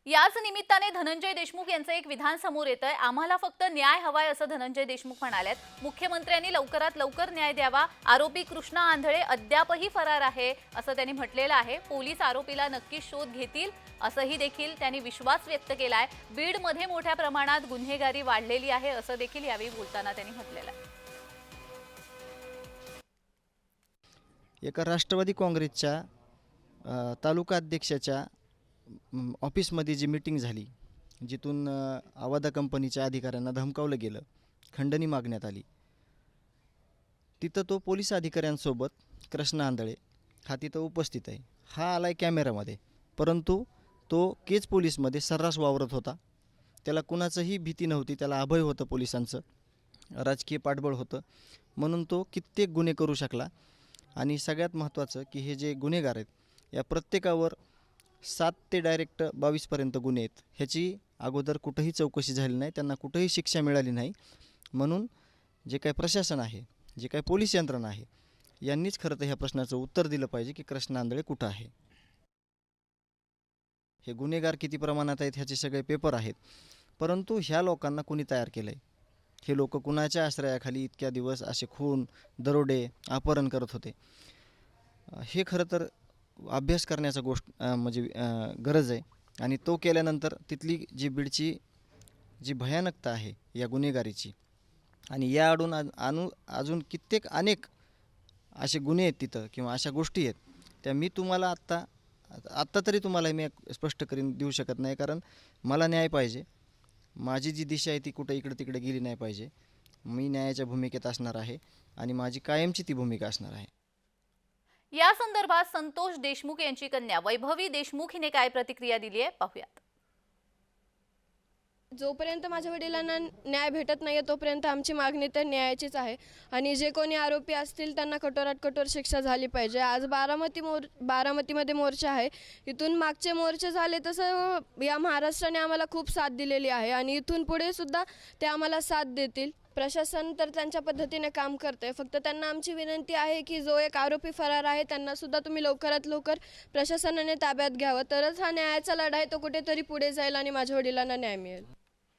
याच निमित्ताने धनंजय देशमुख यांचं एक विधान समोर येतंय। आम्हाला फक्त न्याय हवाय असं धनंजय देशमुख म्हणालेत। मुख्यमंत्र्यांनी लवकरात लवकर न्याय द्यावा। आरोपी कृष्णा आंधळे अद्यापही फरार आहे असं त्यांनी म्हटलेलं आहे। पोलीस आरोपीला नक्की शोध घेतील असंही देखील त्यांनी विश्वास व्यक्त केलाय। बीडमध्ये मोठ्या प्रमाणात गुन्हेगारी वाढलेली आहे असं देखील यावेळी बोलताना त्यांनी म्हटलेलं आहे। एका राष्ट्रवादी काँग्रेसच्या तालुका अध्यक्षाच्या ऑफिसमध्ये जी मीटिंग झाली, जिथून आवादा कंपनीच्या अधिकाऱ्यांना धमकावलं गेलं, खंडणी मागण्यात आली, तिथं तो पोलीस अधिकाऱ्यांसोबत कृष्णा आंधळे हा तिथं उपस्थित आहे। हा आलाय कॅमेरामध्ये, परंतु तो केज पोलीसमध्ये सर्रास वावरत होता। त्याला कुणाचंही भीती नव्हती, त्याला अभय होतं पोलिसांचं, राजकीय पाठबळ होतं, म्हणून तो कित्येक गुन्हे करू शकला। आणि सगळ्यात महत्त्वाचं की हे जे गुन्हेगार आहेत या प्रत्येकावर 7 ते डायरेक्ट 22पर्यंत गुन्हे आहेत। ह्याची अगोदर कुठंही चौकशी झाली नाही, त्यांना कुठंही शिक्षा मिळाली नाही। म्हणून जे काही प्रशासन आहे, जे काही पोलीस यंत्रणा आहे, यांनीच खरं तर ह्या प्रश्नाचं उत्तर दिलं पाहिजे की कृष्णा आंधळे कुठं आहे। हे गुन्हेगार किती प्रमाणात आहेत ह्याचे सगळे पेपर आहेत, परंतु ह्या लोकांना कोणी तयार केलं आहे? हे लोक कुणाच्या आश्रयाखाली इतक्या दिवस असे खून, दरोडे, अपहरण करत होते? हे खरं तर अभ्यास करण्याचा गरज आहे। आणि तो केल्यानंतर तिथली जी बीडची जी भयानकता आहे या गुन्हेगारीची, आणि या अजून कित्येक अनेक असे गुन्हे आहेत तिथं किंवा अशा गोष्टी आहेत, त्या मी तुम्हाला आत्ता तरी तुम्हाला मी स्पष्ट करून देऊ शकत नाही, कारण मला न्याय पाहिजे। माझी जी दिशा आहे ती कुठं इकडे तिकडे गेली नाही पाहिजे। मी न्यायाच्या भूमिकेत असणार आहे आणि माझी कायमची ती भूमिका असणार आहे। या संदर्भात संतोष देशमुख यांची कन्या वैभवी देशमुख हिने काय प्रतिक्रिया दिली आहे पाहूयात। जोपर्यंत माझ्या वडिलांना न्याय भेटत नाहीये तोपर्यंत आमची मागणी तर न्यायाचीच आहे। आणि जे कोणी आरोपी असतील त्यांना कठोरात कठोर शिक्षा झाली पाहिजे। आज बारामतीमध्ये मोर्चा आहे, इथून मागचे मोर्चे झाले तसं या महाराष्ट्राने आम्हाला खूप साथ दिलेली आहे आणि इथून पुढे सुद्धा ते आम्हाला साथ देतील। प्रशासन तर त्यांच्या पद्धतीने काम करते, फक्त त्यांना आमची विनंती आहे की जो एक आरोपी फरार आहे त्यांना सुद्धा तुम्ही लवकरात लवकर प्रशासनाने ताब्यात घ्यावं, तरच हा न्यायाचा लढा आहे तो कुठेतरी पुढे जाईल आणि माझ्या वडिलांना न्याय मिळेल।